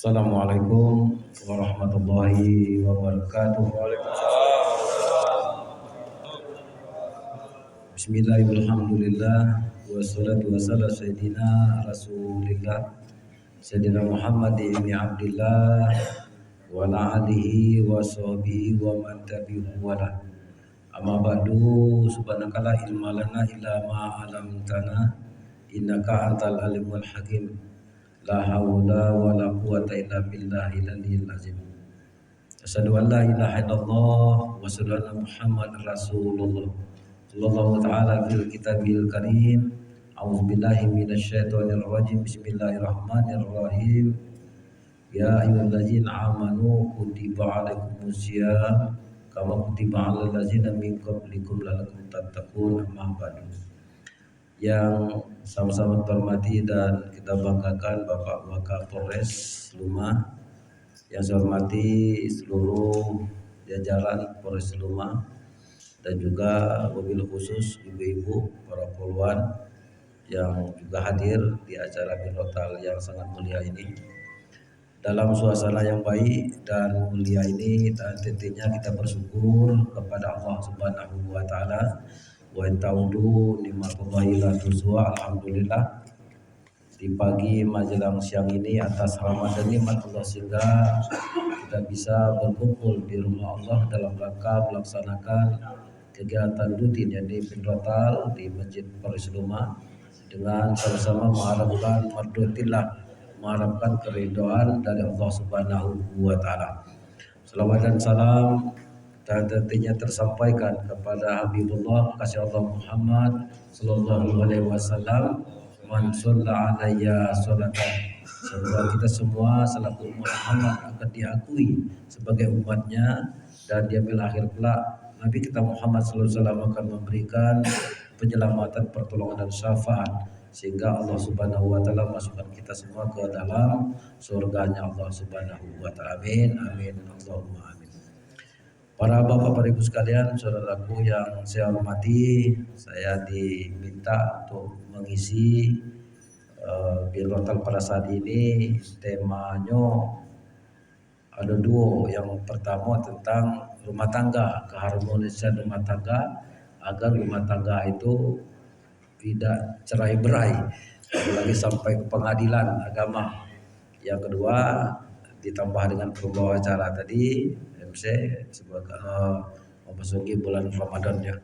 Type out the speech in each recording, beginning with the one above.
Assalamualaikum warahmatullahi wabarakatuh. Bismillahirrahmanirrahim. Wassalatu wassalamu sayyidina Rasulillah Sayyidina Muhammad ibn Abdillah wa ala alihi wa sahbihi wa man tabi'ahu wa la. Amma ba'du, subhanaka la ilma lana illa ma 'allamtana innaka antal alimul hakim. La haula wa la quwata illa billahil aliyyil azim. Asyhadu an la ilaha illallah wa asyhadu anna Muhammadar Rasulullah. Sallallahu ta'ala fil kitabil karim. A'udzubillahi minasyaitonir rajim. Bismillahirrahmanirrahim. Ya ayyuhallazina amanu kutiba 'alaikumusiyam kama kutiba 'alal ladzina min qablikum la'allakum tattaqun. Amma ba'du. Yang sama-sama terhormati dan kita banggakan Bapak Wakapolres Lumah, yang saya hormati seluruh jajaran Polres Lumah, dan juga wabil khusus ibu-ibu para poluan yang juga hadir di acara Birotal yang sangat mulia ini. Dalam suasana yang baik dan mulia ini, dan tentunya kita bersyukur kepada Allah Subhanahu wa taala. Wa ta'udu nikmatullahi la tuhsuha. Alhamdulillah, di pagi menjelang siang ini atas rahmat dan nikmat Allah sehingga kita bisa berkumpul di rumah Allah dalam rangka melaksanakan kegiatan rutin yang di Birotal di Masjid Polres Lumah dengan sama-sama mengharapkan mardotillah, mengharapkan keridhaan dari Allah Subhanahu wa taala. Salawat dan salam dan tentunya tersampaikan kepada Habibullah kasih Allah Muhammad sallallahu alaihi wasallam. Man shalla alayya sholatan, semoga kita semua selaku umat Muhammad akan diakui sebagai umatnya, dan di akhir kelak Nabi kita Muhammad sallallahu alaihi wasallam akan memberikan penyelamatan, pertolongan dan syafaat sehingga Allah Subhanahu wa taala masukkan kita semua ke dalam surganya Allah Subhanahu wa taala. Amin amin Allahumma amin. Para bapak, para ibu sekalian, saudaraku yang saya hormati, saya diminta untuk mengisi Birotal pada saat ini. Temanya ada dua. Yang pertama tentang rumah tangga, keharmonisan rumah tangga agar rumah tangga itu tidak cerai-berai, apalagi sampai ke pengadilan agama. Yang kedua ditambah dengan pembawa acara tadi MC sebagai memasuki bulan Ramadan ya.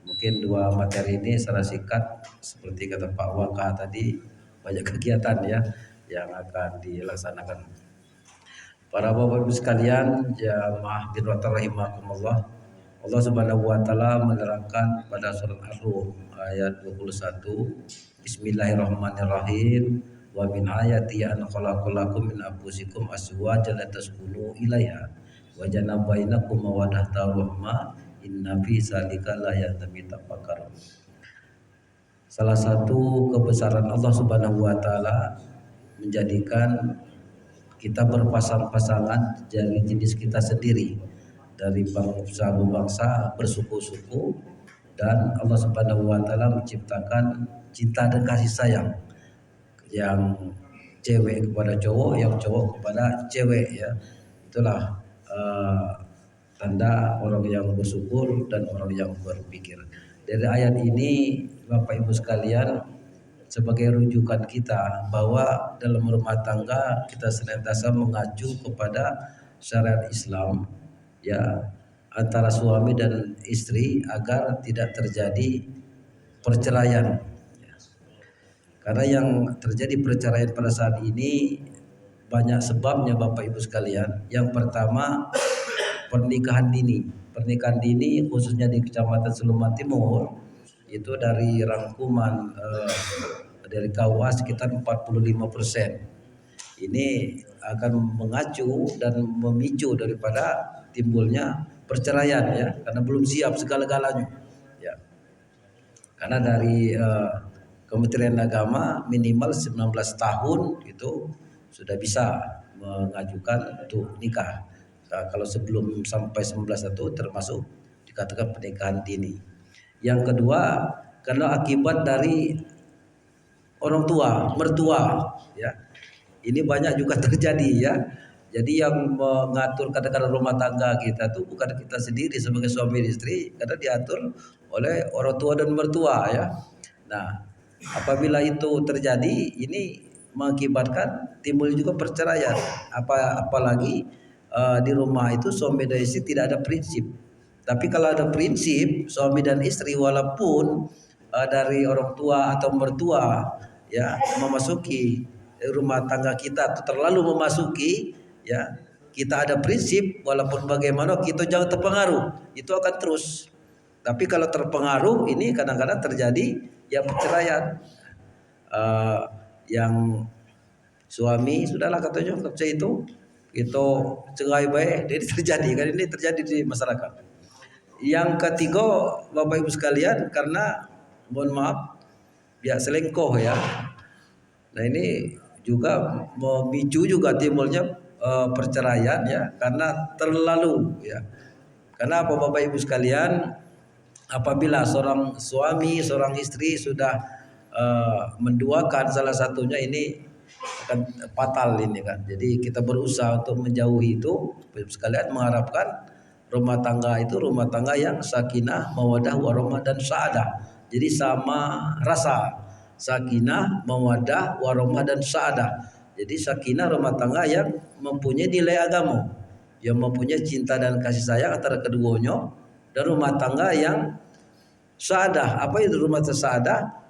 Mungkin dua materi ini secara singkat seperti kata Pak Waka tadi, banyak kegiatan ya yang akan dilaksanakan. Para bapak ibu sekalian, jamaah Birotal rahimakumullah. Allah Subhanahu wa taala menerangkan pada surat Ar-Rum ayat 21, Bismillahirrahmanirrahim. Wa min ayati an khalaqalakum min anfusikum azwajan litaskunu ilaiha wa ja'ala bainakum mawaddatan warahmah inna fi dzalika laayatin litafakkarun. Salah satu kebesaran Allah Subhanahu wa taala menjadikan kita berpasang-pasangan dari jenis kita sendiri, dari bangsa bersuku-suku, dan Allah Subhanahu wa taala menciptakan cinta dan kasih sayang, yang cewek kepada cowok, yang cowok kepada cewek ya. Itulah tanda orang yang bersyukur dan orang yang berpikir. Dari ayat ini Bapak Ibu sekalian, sebagai rujukan kita bahwa dalam rumah tangga kita senantiasa mengacu kepada syariat Islam ya, antara suami dan istri agar tidak terjadi perceraian. Karena yang terjadi perceraian pada saat ini banyak sebabnya Bapak Ibu sekalian. Yang pertama, pernikahan dini. Pernikahan dini khususnya di Kecamatan Seluman Timur itu dari rangkuman dari KUA sekitar 45%. Ini akan mengacu dan memicu daripada timbulnya perceraian ya, karena belum siap segala-galanya ya. Karena dari Kementerian Agama minimal 19 tahun itu sudah bisa mengajukan untuk nikah. Nah, kalau sebelum sampai 19 itu termasuk dikatakan pernikahan dini. Yang kedua, karena akibat dari orang tua, mertua ya. Ini banyak juga terjadi ya. Jadi yang mengatur kadang-kadang rumah tangga kita tuh bukan kita sendiri sebagai suami istri, karena diatur oleh orang tua dan mertua ya. Nah, apabila itu terjadi, ini mengakibatkan timbul juga perceraian. Apalagi di rumah itu suami dan istri tidak ada prinsip. Tapi kalau ada prinsip suami dan istri, walaupun dari orang tua atau mertua ya memasuki rumah tangga kita atau terlalu memasuki ya, kita ada prinsip walaupun bagaimana kita jangan terpengaruh, itu akan terus. Tapi kalau terpengaruh ini kadang-kadang terjadi ya perceraian. Eh, yang suami sudahlah katanya itu cerai baik, jadi terjadi kan, ini terjadi di masyarakat. Yang ketiga, Bapak Ibu sekalian, karena mohon maaf ya selingkuh ya. Nah ini juga memicu juga timbulnya perceraian ya, karena terlalu ya. Karena apa Bapak Ibu sekalian, apabila seorang suami, seorang istri sudah menduakan salah satunya, ini akan fatal ini kan. Jadi kita berusaha untuk menjauhi itu, Bapak Ibu sekalian, mengharapkan rumah tangga itu rumah tangga yang sakinah, mawadah, warahmah dan saadah. Jadi sama rasa, sakinah, mawadah, warahmah dan saadah. Jadi sakinah rumah tangga yang mempunyai nilai agama, yang mempunyai cinta dan kasih sayang antara keduanya, dan rumah tangga yang saadah. Apa itu rumah saadah?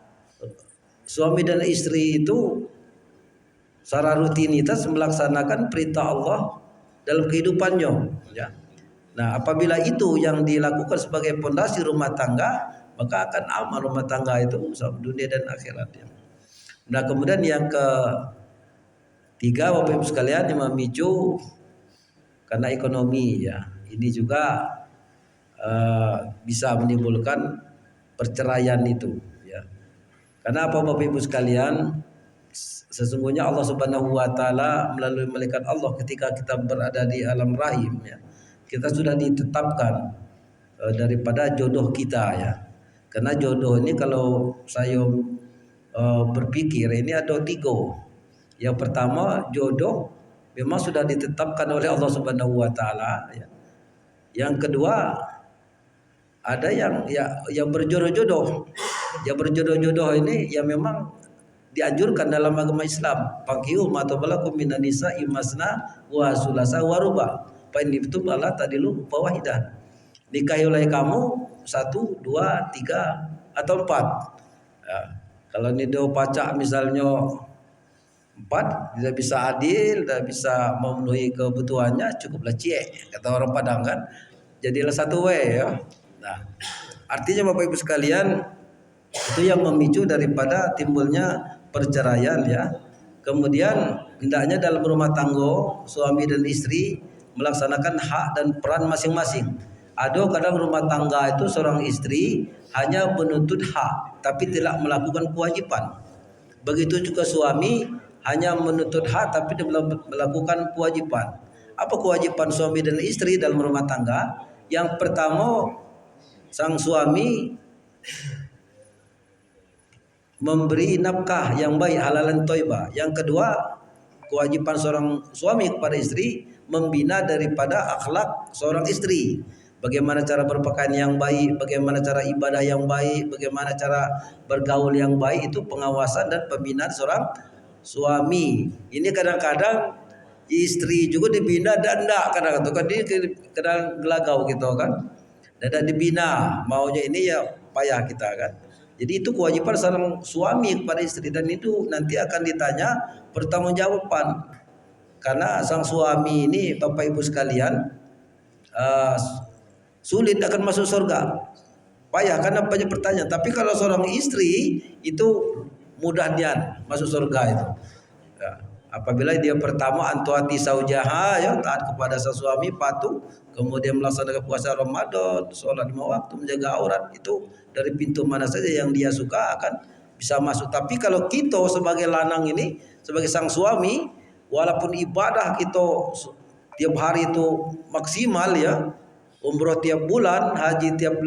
Suami dan istri itu secara rutinitas melaksanakan perintah Allah dalam kehidupannya ya. Nah, apabila itu yang dilakukan sebagai pondasi rumah tangga, maka akan aman rumah tangga itu dunia dan akhirat ya. Nah, kemudian yang ketiga Bapak Ibu sekalian, yang memicu karena ekonomi ya. Ini juga bisa menimbulkan perceraian itu ya. Karena apa Bapak Ibu sekalian? Sesungguhnya Allah Subhanahu wa taala melalui malaikat Allah ketika kita berada di alam rahim ya, kita sudah ditetapkan daripada jodoh kita ya. Karena jodoh ini kalau saya berpikir ini ada tiga. Yang pertama, jodoh memang sudah ditetapkan oleh Allah Subhanahu wa taala ya. Yang kedua, ada yang berjodoh-jodoh. Yang berjodoh-jodoh ini yang memang dianjurkan dalam agama Islam. Fankihu ma tabalakum minan nisa'i masna wa sulasa wa ruba. Fa in ibtum alla tadilu fawahidah. Nikahi oleh kamu 1, 2, 3 atau 4. Ya. Kalau nido pacak misalnya 4, tidak bisa adil, tidak bisa memenuhi kebutuhannya, cukuplah cie, kata orang Padang kan. Jadilah 1 ya. Nah, artinya Bapak Ibu sekalian, itu yang memicu daripada timbulnya perceraian ya. Kemudian hendaknya dalam rumah tangga suami dan istri melaksanakan hak dan peran masing-masing. Ada kadang rumah tangga itu seorang istri hanya menuntut hak tapi tidak melakukan kewajiban. Begitu juga suami hanya menuntut hak tapi tidak melakukan kewajiban. Apa kewajiban suami dan istri dalam rumah tangga? Yang pertama, sang suami memberi nafkah yang baik, halalan thayyibah. Yang kedua, kewajiban seorang suami kepada istri membina daripada akhlak seorang istri. Bagaimana cara berpakaian yang baik, bagaimana cara ibadah yang baik, bagaimana cara bergaul yang baik, itu pengawasan dan pembinaan seorang suami. Ini kadang-kadang istri juga dibina dan enggak, kadang gelagau gitu kan. Dan dibina, maunya ini ya payah kita kan. Jadi itu kewajiban seorang suami kepada istri, dan itu nanti akan ditanya pertanggungjawaban. Karena sang suami ini Bapak Ibu sekalian sulit akan masuk surga. Payah karena banyak pertanyaan. Tapi kalau seorang istri itu mudahnya masuk surga itu. Ya. Apabila dia pertama antuati saujaha ya, taat kepada sang suami, patuh, kemudian melaksanakan puasa Ramadan, sholat 5 waktu, menjaga aurat, itu dari pintu mana saja yang dia suka akan bisa masuk. Tapi kalau kita sebagai lanang ini, sebagai sang suami, walaupun ibadah kita tiap hari itu maksimal ya, umroh tiap bulan, haji tiap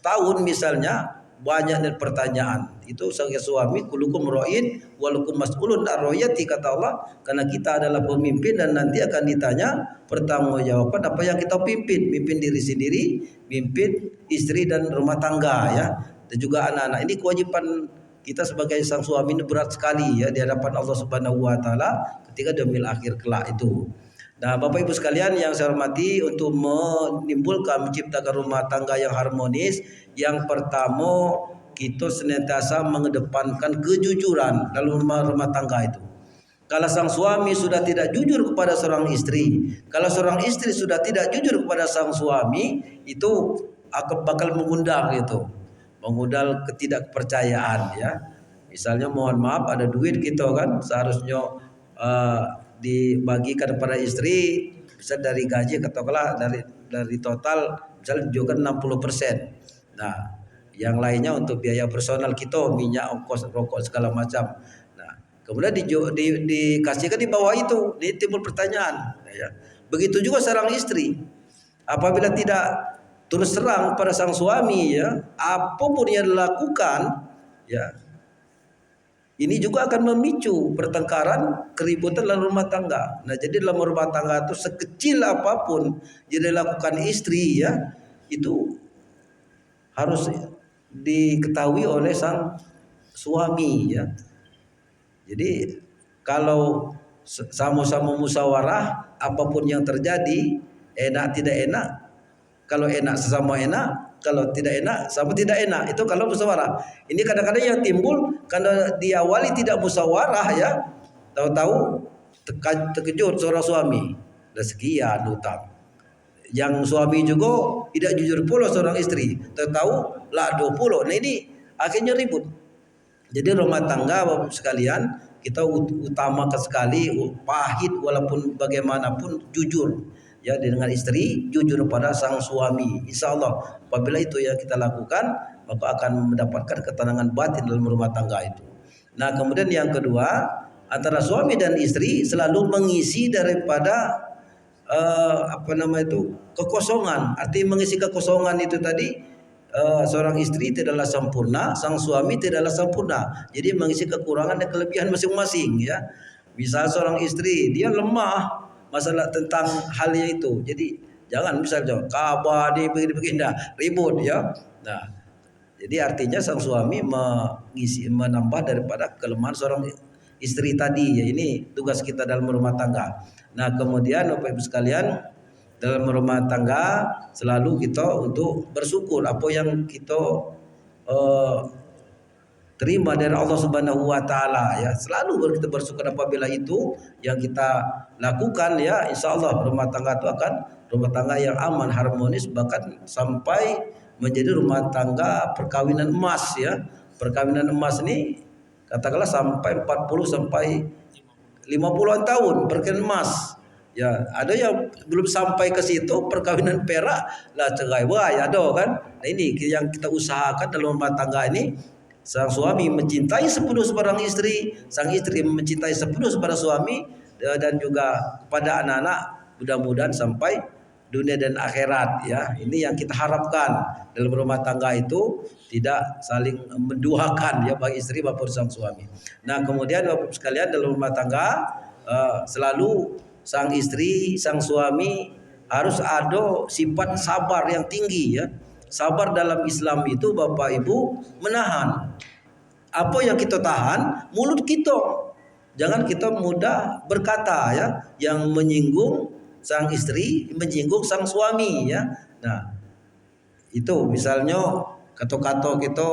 tahun misalnya, banyak dari pertanyaan. Itu sebagai suami, kulukum ra'in walukum mas'ulun ar ra'iyati, kata Allah, karena kita adalah pemimpin dan nanti akan ditanya pertanggungjawaban apa yang kita pimpin diri sendiri, pimpin istri dan rumah tangga ya, dan juga anak-anak. Ini kewajiban kita sebagai sang suami ini berat sekali ya di hadapan Allah Subhanahu wa taala ketika yaumil akhir kelak itu. Nah, Bapak Ibu sekalian yang saya hormati, untuk menimbulkan menciptakan rumah tangga yang harmonis, yang pertama kita senantiasa mengedepankan kejujuran dalam rumah tangga itu. Kalau sang suami sudah tidak jujur kepada seorang istri, kalau seorang istri sudah tidak jujur kepada sang suami, itu akan bakal mengundang ketidakpercayaan ya. Misalnya mohon maaf ada duit kita kan seharusnya dibagikan kepada istri, bisa dari gaji katakanlah dari total misalnya juga 60%. Nah, yang lainnya untuk biaya personal kita, minyak, ongkos, rokok segala macam. Nah, kemudian dikasihkan di bawah itu, timbul pertanyaan. Ya. Begitu juga seorang istri, apabila tidak terus terang pada sang suami ya, apapun yang dilakukan ya, ini juga akan memicu pertengkaran, keributan dalam rumah tangga. Nah, jadi dalam rumah tangga itu sekecil apapun yang dilakukan istri ya, itu harus diketahui oleh sang suami ya. Jadi kalau sama-sama musyawarah, apapun yang terjadi, enak tidak enak, kalau enak sesama enak, kalau tidak enak sama tidak enak, itu kalau musyawarah. Ini kadang-kadang yang timbul karena diawali tidak musyawarah ya, tahu-tahu terkejut seorang suami, ada sekian utang. Yang suami juga tidak jujur pula seorang istri, tahu lah 20. Nah, ini akhirnya ribut. Jadi rumah tangga Bapak sekalian, kita utamakan sekali pahit walaupun bagaimanapun jujur ya dengan istri, jujur pada sang suami. Insya Allah apabila itu yang kita lakukan, maka akan mendapatkan ketenangan batin dalam rumah tangga itu. Nah, kemudian yang kedua, antara suami dan istri selalu mengisi daripada kekosongan. Artinya mengisi kekosongan itu tadi, seorang istri tidaklah sempurna, sang suami tidaklah sempurna. Jadi mengisi kekurangan dan kelebihan masing-masing ya. Misal seorang istri dia lemah masalah tentang hal itu, jadi jangan misalnya kabar dia begini ribut ya. Nah, jadi artinya sang suami menambah daripada kelemahan seorang istri tadi ya. Ini tugas kita dalam rumah tangga. Nah, kemudian Bapak Ibu sekalian, dalam rumah tangga selalu kita untuk bersyukur apa yang kita terima dari Allah Subhanahu wa taala ya. Selalu kita bersyukur apabila itu yang kita lakukan ya, insya Allah rumah tangga itu akan rumah tangga yang aman, harmonis, bahkan sampai menjadi rumah tangga perkawinan emas ya. Perkawinan emas ini katakanlah sampai 40 sampai 50-an tahun perkawinan emas. Ya, ada yang belum sampai ke situ perkawinan perak lah cerai wah ya ada kan. Nah, ini yang kita usahakan dalam rumah tangga ini. Sang suami mencintai sepenuh seorang istri, sang istri mencintai sepenuh kepada suami, dan juga kepada anak-anak, mudah-mudahan sampai dunia dan akhirat ya. Ini yang kita harapkan dalam rumah tangga itu, tidak saling menduakan ya bagi istri maupun sang suami. Nah, kemudian Bapak sekalian dalam rumah tangga selalu sang istri, sang suami harus ada sifat sabar yang tinggi ya. Sabar dalam Islam itu Bapak Ibu menahan. Apa yang kita tahan? Mulut kita. Jangan kita mudah berkata ya yang menyinggung sang istri, menyinggung sang suami ya. Nah, itu misalnya kata-kata kita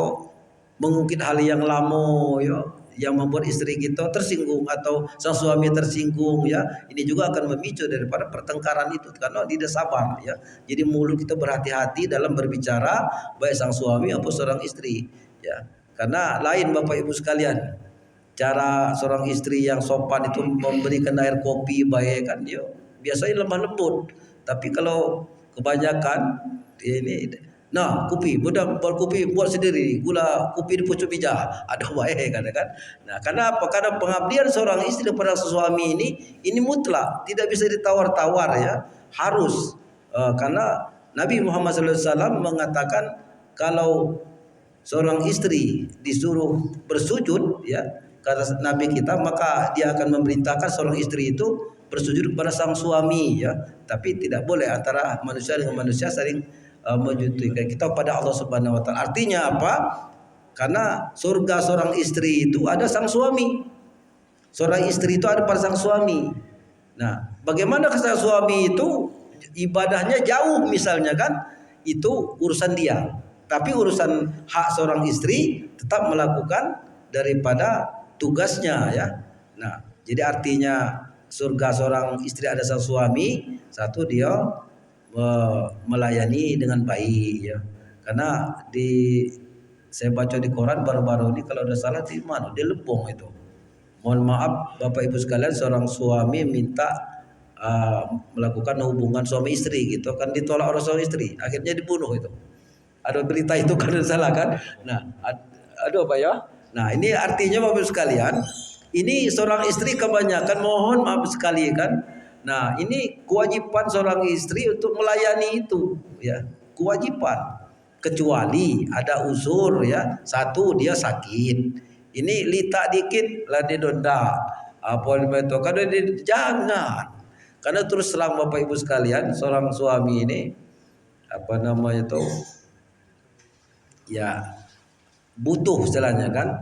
mengungkit hal yang lama ya, yang membuat istri kita tersinggung atau sang suami tersinggung ya. Ini juga akan memicu daripada pertengkaran itu karena tidak sabar ya. Jadi mulut kita berhati-hati dalam berbicara baik sang suami maupun seorang istri ya. Karena lain Bapak Ibu sekalian, cara seorang istri yang sopan itu memberikan air kopi baik kan dia biasanya lemah lembut. Tapi kalau kebanyakan ini, nah kopi, buat kopi buat sendiri, gula kopi di pucuk bija, ada baik kan. Nah, karena apa? Karena pengabdian seorang istri kepada suami ini mutlak, tidak bisa ditawar-tawar ya, harus karena Nabi Muhammad SAW mengatakan kalau seorang istri disuruh bersujud ya kata Nabi kita, maka dia akan memerintahkan seorang istri itu bersujud kepada sang suami ya. Tapi tidak boleh antara manusia dengan manusia saling menyujudkan kita pada Allah Subhanahu wa taala. Artinya apa? Karena surga seorang istri itu ada sang suami. Seorang istri itu ada pada sang suami. Nah, bagaimana sang suami itu ibadahnya jauh misalnya kan? Itu urusan dia. Tapi urusan hak seorang istri tetap melakukan daripada tugasnya ya. Nah, jadi artinya surga seorang istri ada sang suami, satu dia melayani dengan baik ya. Karena saya baca di koran baru-baru ini kalau ada salah di mana di Lebong itu. Mohon maaf Bapak Ibu sekalian, seorang suami minta melakukan hubungan suami istri gitu kan, ditolak oleh suami istri, akhirnya dibunuh itu. Ada berita itu kan salah kan? Nah, aduh apa ya? Nah, ini artinya Bapak Ibu sekalian, ini seorang istri kebanyakan mohon maaf sekali kan. Nah, ini kewajiban seorang istri untuk melayani itu ya, kewajiban. Kecuali ada uzur ya, satu dia sakit, ini litak dikit lah dia donda apa itu kan, jangan. Karena terus terang Bapak Ibu sekalian, seorang suami ini apa namanya itu ya butuh istilahnya kan.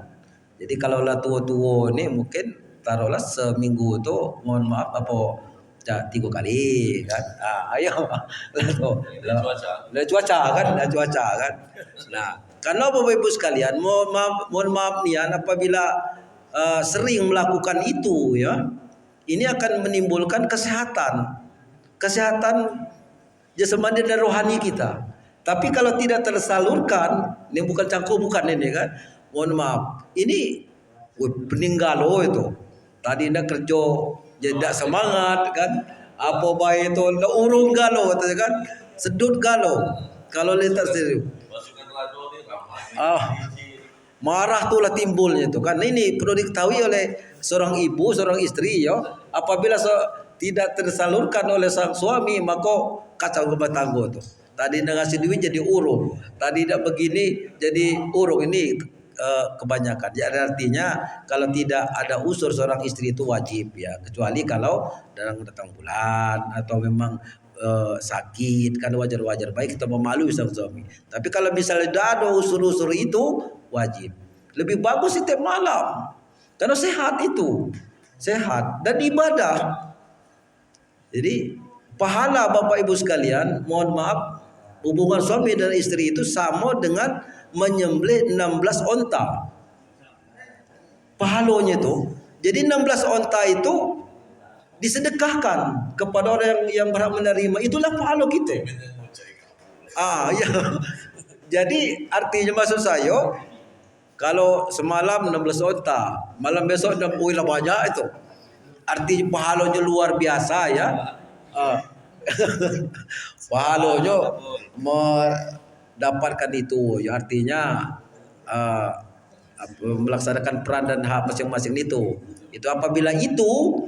Jadi kalau lah tua-tua ini mungkin taruhlah seminggu itu mohon maaf apa 3 kali kan. Ayo lah cuaca kan. Nah, karena Bapak Ibu sekalian, mohon maaf nih apabila sering melakukan itu ya, ini akan menimbulkan kesehatan jasmani dan rohani kita. Tapi kalau tidak tersalurkan, ini bukan cangkuk bukan ini kan. Mohon maaf, ini peninggal itu. Tadi ndak kerja, jadi semangat kan. Apa baik itu urung galau kan, sedut galau. Kalau lintas sendiri. Marah itulah timbulnya itu kan. Ini perlu diketahui oleh seorang ibu, seorang istri ya. Apabila tidak tersalurkan oleh sang suami, maka kacau rumah tangga itu. Tadi nak ngasih duit jadi urung, tadi tidak begini jadi urung. Ini kebanyakan. Jadi artinya kalau tidak ada unsur seorang istri itu wajib ya, kecuali kalau datang bulan atau memang sakit kan, wajar-wajar baik kita memalui sang suami. Tapi kalau misalnya tidak ada unsur-unsur itu wajib. Lebih bagus setiap malam karena sehat itu, sehat dan ibadah. Jadi pahala Bapak Ibu sekalian, mohon maaf, hubungan suami dan istri itu sama dengan menyembelih 16 onta. Pahalanya itu. Jadi 16 onta itu disedekahkan kepada orang yang berhak menerima. Itulah pahala kita. Ya. Jadi artinya maksud saya, kalau semalam 16 onta, malam besok 60 banyak itu. Artinya pahalanya luar biasa ya. Pahalanya mendapatkan itu ya, artinya melaksanakan peran dan hak masing-masing itu apabila itu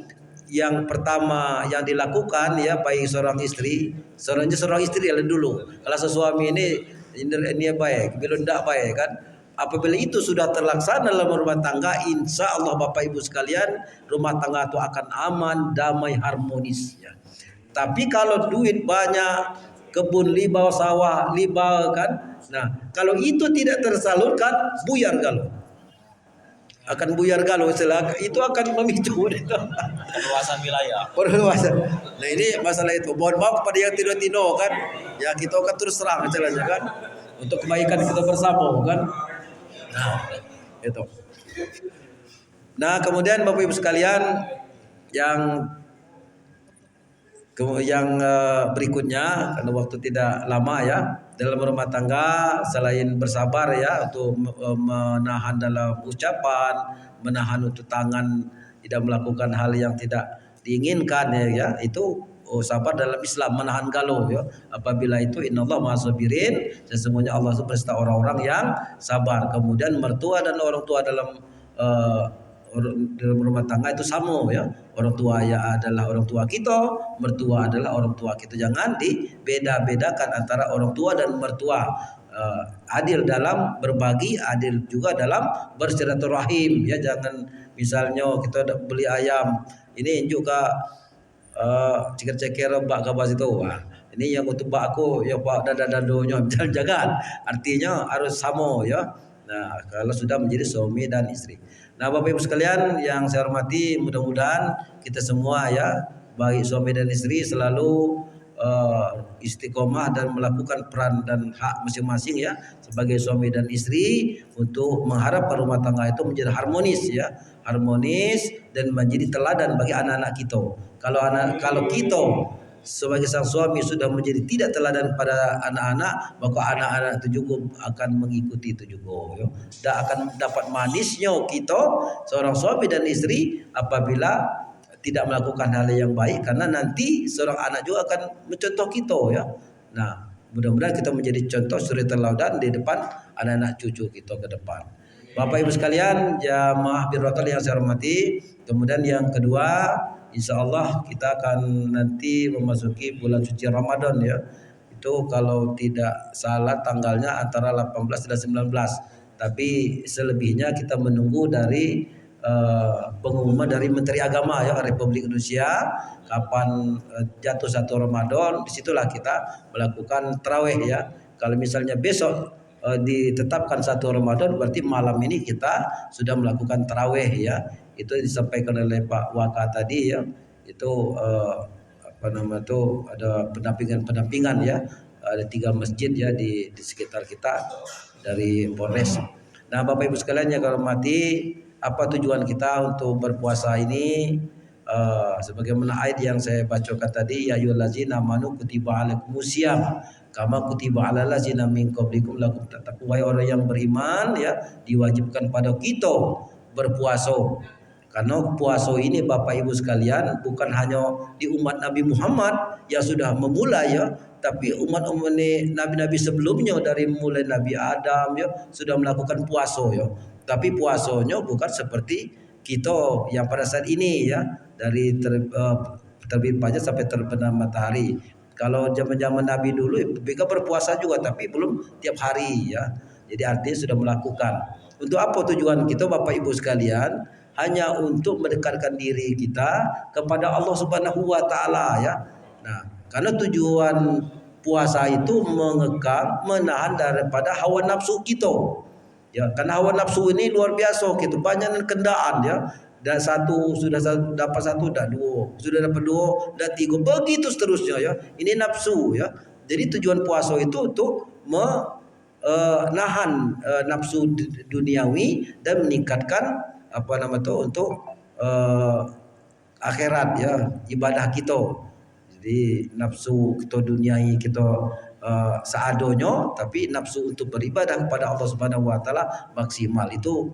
yang pertama yang dilakukan ya, baik seorang istri yang dulu. Kalau sesuami ini baik, bila tidak baik kan, apabila itu sudah terlaksana dalam rumah tangga, insya Allah Bapak Ibu sekalian, rumah tangga itu akan aman, damai, harmonis ya. Tapi kalau duit banyak, kebun limbah, sawah limbah kan, nah kalau itu tidak tersalurkan, buyar galau. Akan buyar galau, itu akan memicu perluasan wilayah. Perluasan. Nah ini masalah itu. Mohon maaf kepada yang tino-tino kan, ya kita akan terus terang istilahnya kan, untuk kebaikan kita bersama kan. Nah itu. Nah kemudian Bapak Ibu sekalian, yang berikutnya, karena waktu tidak lama ya, dalam rumah tangga selain bersabar ya untuk menahan dalam ucapan, menahan untuk tangan tidak melakukan hal yang tidak diinginkan ya, itu sabar dalam Islam, menahan galau ya. Apabila itu innallaha ma'as-sabirin, sesungguhnya Allah itu beserta orang-orang yang sabar. Kemudian mertua dan orang tua dalam rumah tangga itu sama ya. Orang tua ya adalah orang tua kita, mertua adalah orang tua kita. Jangan dibeda-bedakan antara orang tua dan mertua. adil dalam berbagi, adil juga dalam bersilaturahim ya. Jangan misalnya kita beli ayam ini juga ceker-ceker bak kabas itu, wah ini yang untuk bak aku ya bak dada-dadonya jangan, artinya harus sama ya. Nah kalau sudah menjadi suami dan istri. Nah Bapak Ibu sekalian yang saya hormati, mudah-mudahan kita semua ya baik suami dan istri selalu istiqomah dan melakukan peran dan hak masing-masing ya sebagai suami dan istri untuk mengharapkan rumah tangga itu menjadi harmonis ya, harmonis dan menjadi teladan bagi anak-anak kita. Kalau kita sebagai sang suami sudah menjadi tidak teladan pada anak-anak, maka anak-anak itu juga akan mengikuti itu juga ya. Dan akan dapat manisnya kita seorang suami dan istri apabila tidak melakukan hal yang baik, karena nanti seorang anak juga akan mencontoh kita ya. Nah, mudah-mudahan kita menjadi contoh suri teladan di depan anak-anak cucu kita ke depan. Bapak Ibu sekalian, jamaah birrotal yang saya hormati. Kemudian yang kedua, insya Allah kita akan nanti memasuki bulan suci Ramadan ya. Itu kalau tidak salah tanggalnya antara 18 dan 19. Tapi selebihnya kita menunggu dari pengumuman dari Menteri Agama ya Republik Indonesia kapan jatuh 1 Ramadan, disitulah kita melakukan tarawih ya. Kalau misalnya besok ditetapkan 1 Ramadan, berarti malam ini kita sudah melakukan tarawih ya. Itu disampaikan oleh Pak Waka tadi ya. Itu ada pendampingan ya. Ada 3 masjid ya di sekitar kita dari Polres. Nah Bapak Ibu sekalian yang kami hormati, apa tujuan kita untuk berpuasa ini? Sebagaimana ayat yang saya bacakan tadi, ya ayyuhallazina amanu kutiba alaikumusiyam kama kutiba alal ladzina min qablikum lakum tattaqun. Wahai orang yang beriman ya, diwajibkan pada kita berpuasa. Karena puasa ini Bapak Ibu sekalian bukan hanya di umat Nabi Muhammad yang sudah memulai ya, tapi umat-umat nabi-nabi sebelumnya dari mulai Nabi Adam ya sudah melakukan puasa ya. Tapi puasanya bukan seperti kita yang pada saat ini ya, dari terbit fajar sampai terbenam matahari. Kalau zaman-zaman Nabi dulu mereka berpuasa juga tapi belum tiap hari ya. Jadi artinya sudah melakukan. Untuk apa tujuan kita Bapak Ibu sekalian? Hanya untuk mendekatkan diri kita kepada Allah Subhanahu wa taala ya. Nah, karena tujuan puasa itu mengekang, menahan daripada hawa nafsu kita. Ya, karena hawa nafsu ini luar biasa gitu, banyak kendaan ya. Dan dapat satu, dah dua, sudah dapat dua, dah tiga, begitu seterusnya ya. Ini nafsu ya. Jadi tujuan puasa itu untuk menahan nafsu duniawi dan meningkatkan untuk akhirat ya, ibadah kita. Jadi nafsu kita duniawi kita seadonyo, tapi nafsu untuk beribadah kepada Allah Subhanahu wa taala maksimal. Itu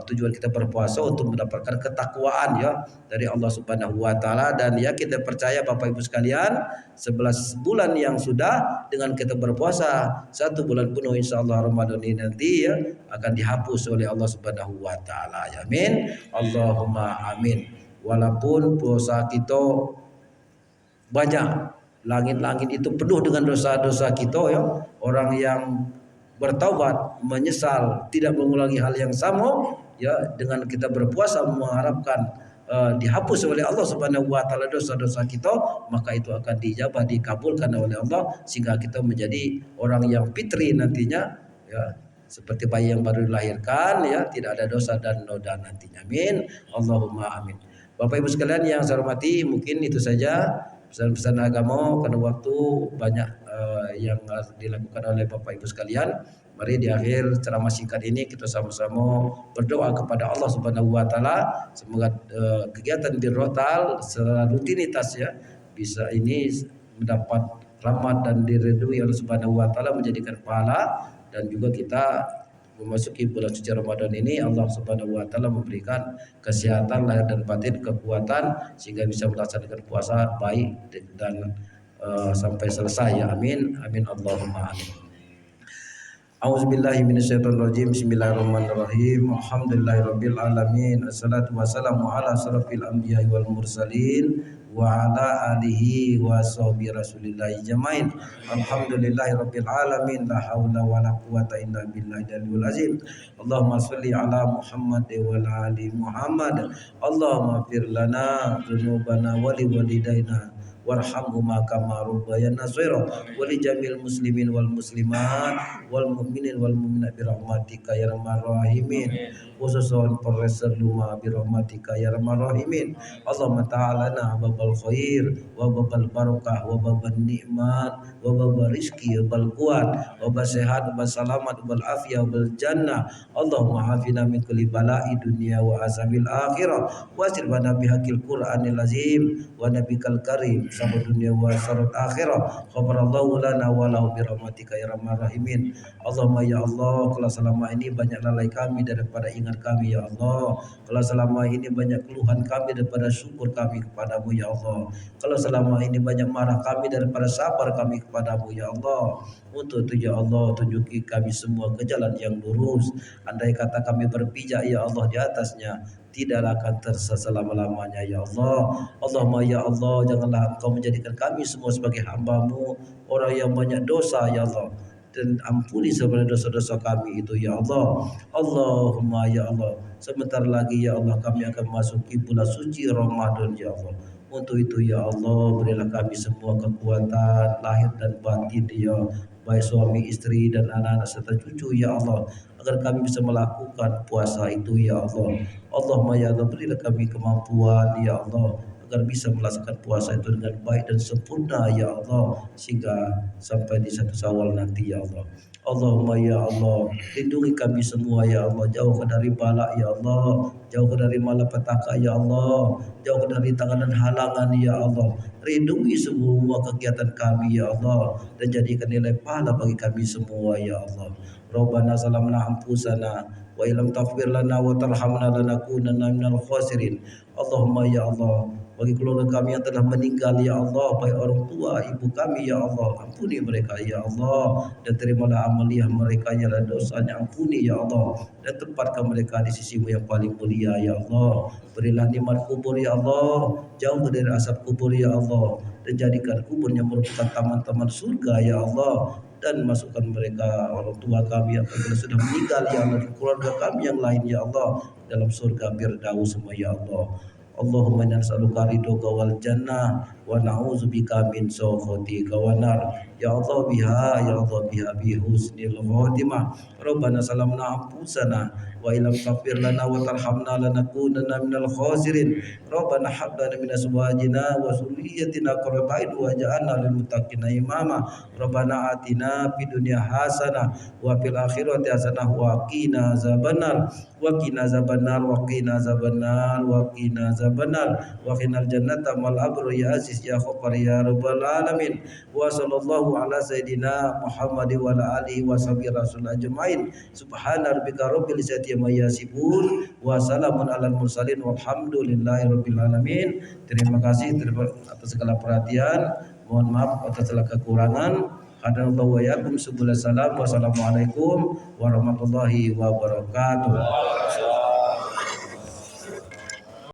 tujuan kita berpuasa untuk mendapatkan ketakwaan ya dari Allah Subhanahu wa taala. Dan ya kita percaya Bapak Ibu sekalian, 11 bulan yang sudah dengan kita berpuasa 1 bulan penuh insyaallah Ramadan ini nanti ya akan dihapus oleh Allah Subhanahu wa taala. Amin. Allahumma amin. Walaupun puasa kita banyak, langit-langit itu penuh dengan dosa-dosa kita ya. Orang yang bertaubat, menyesal, tidak mengulangi hal yang sama ya, dengan kita berpuasa mengharapkan dihapus oleh Allah Subhanahu wa taala dosa-dosa kita, maka itu akan dijabah, dikabulkan oleh Allah sehingga kita menjadi orang yang fitri nantinya ya, seperti bayi yang baru dilahirkan ya, tidak ada dosa dan noda nantinya. Amin. Allahumma amin. Bapak Ibu sekalian yang saya hormati, mungkin itu saja pesan-pesan agama karena waktu banyak yang dilakukan oleh Bapak Ibu sekalian. Mari di akhir ceramah singkat ini kita sama-sama berdoa kepada Allah Subhanahu wa taala, semoga kegiatan birrotal secara rutinitas ya bisa ini mendapat rahmat dan diridhoi Allah Subhanahu wa taala, menjadikan pahala. Dan juga kita memasuki bulan suci Ramadan ini, Allah Subhanahu wa taala memberikan kesehatan lahir dan batin, kekuatan sehingga bisa melaksanakan puasa baik dan sampai selesai ya. Amin. Amin Allahumma amin. A'udzubillahi minasyaitonirrajim. Bismillahirrahmanirrahim. Alhamdulillahirabbil alamin. Assalatu wassalamu ala asrofil anbiya'i wal mursalin wa ala alihi wa sahbihi rasulillahi jamain. Alhamdulillahirabbil alamin. La haula wala quwata illa billahi dalil azim. Allahumma shalli ala Muhammad wa ala ali Muhammad. Allahumma fir lana dzunubana wa li walidaina warhamhuma kama rabbayana shaghira wa li jamil muslimin wal muslimat wal mu'minin wal mu'minat bi rahmatika ya arhamar rahimin khususan persaluma bi rahmatika ya arhamar rahimin. Allahumma ta'alana babal khair wa babal barakah wa babal nikmat wa babal rizki wa babal quwat wa babal sehat wa babal selamat wa babal afiyah wa babal jannah. Allahumma afina min kulli bala'i dunya wa azabil akhirah wa sirfana bihaqil qur'anil azim wa nabikal karim sabad dunya wa sarat akhirah. Ghafarallahu lana wa lahu bi rahmatika ya arhamar rahimin. Allahumma ya Allah, kalau selama ini banyak lalai kami daripada ingat kami ya Allah, kalau selama ini banyak keluhan kami daripada syukur kami kepadamu ya Allah, kalau selama ini banyak marah kami daripada sabar kami kepadamu ya Allah, untuk itu ya Allah tunjuki kami semua ke jalan yang lurus. Andai kata kami berpijak ya Allah di atasnya, tidaklah akan tersesat selama-lamanya ya Allah. Allahumma ya Allah, janganlah Engkau menjadikan kami semua sebagai hamba-Mu, orang yang banyak dosa ya Allah, dan ampuni segala dosa-dosa kami itu ya Allah. Allahumma ya Allah, sebentar lagi ya Allah kami akan masuki bulan suci Ramadan ya Allah. Untuk itu ya Allah, berilah kami semua kekuatan lahir dan batin ya, baik suami istri dan anak-anak serta cucu ya Allah, agar kami bisa melakukan puasa itu ya Allah. Allahumma ya Allah, berilah kami kemampuan ya Allah agar bisa melaksanakan puasa itu dengan baik dan sempurna ya Allah, sehingga sampai di 1 Syawal nanti ya Allah. Allahumma ya Allah, lindungi kami semua ya Allah, jauhkan dari balak ya Allah, jauhkan dari malapetaka ya Allah, jauhkan dari tangan dan halangan ya Allah. Lindungi semua kegiatan kami ya Allah, dan jadikan nilai pahala bagi kami semua ya Allah. Rabbana zalamna anfusana wa illam taghfir lana wa tarhamna lanakunanna minal khasirin. Allahumma ya Allah, bagi keluarga kami yang telah meninggal ya Allah, baik orang tua ibu kami ya Allah, ampuni mereka ya Allah, dan terimalah amaliah mereka ya Allah, dosanya ampuni ya Allah, dan tempatkan mereka di sisi-Mu yang paling mulia ya Allah. Berilah nikmat kubur ya Allah, jauh dari asap kubur ya Allah, dan jadikan kuburnya merupakan taman-taman surga ya Allah, dan masukkan mereka orang tua kami yang sudah meninggal ya Allah, dan keluarga kami yang lain ya Allah dalam surga Firdaus semua ya Allah. Allahumma inna nas'aluka ridhoka wal jannah wa na'udzubika min sakhatika wan nar. Ya Allah biha bi husnil khotimah. Rabbana salamna anfusana wa illam taghfir lana wa tarhamna lanakunanna minal khasirin. Rabbana hab lana min azwajina wa dhurriyyatina qurrata a'yun waj'alna lil muttaqina imama. Rabbana atina fid dunya hasanah wa fil akhirati hasanah wa qina azabannar wa qina azabannar wa qina azabannar wa qina azabannar wa qinal jannata mal abru ya aziz ya ghaffar ya rabbal alamin. Wa sallallahu ala sayyidina Muhammad wa ala alihi wa sahbihi rasul ajmain. Subhana rabbika rabbil izzati amma yasifun wa salamun alal mursalin walhamdulillahi rabbil alamin. Terima kasih atas segala perhatian. Mohon maaf atas segala kekurangan. Hadanallahu wa iyyakum subul salam. Wassalamualaikum warahmatullahi wabarakatuh.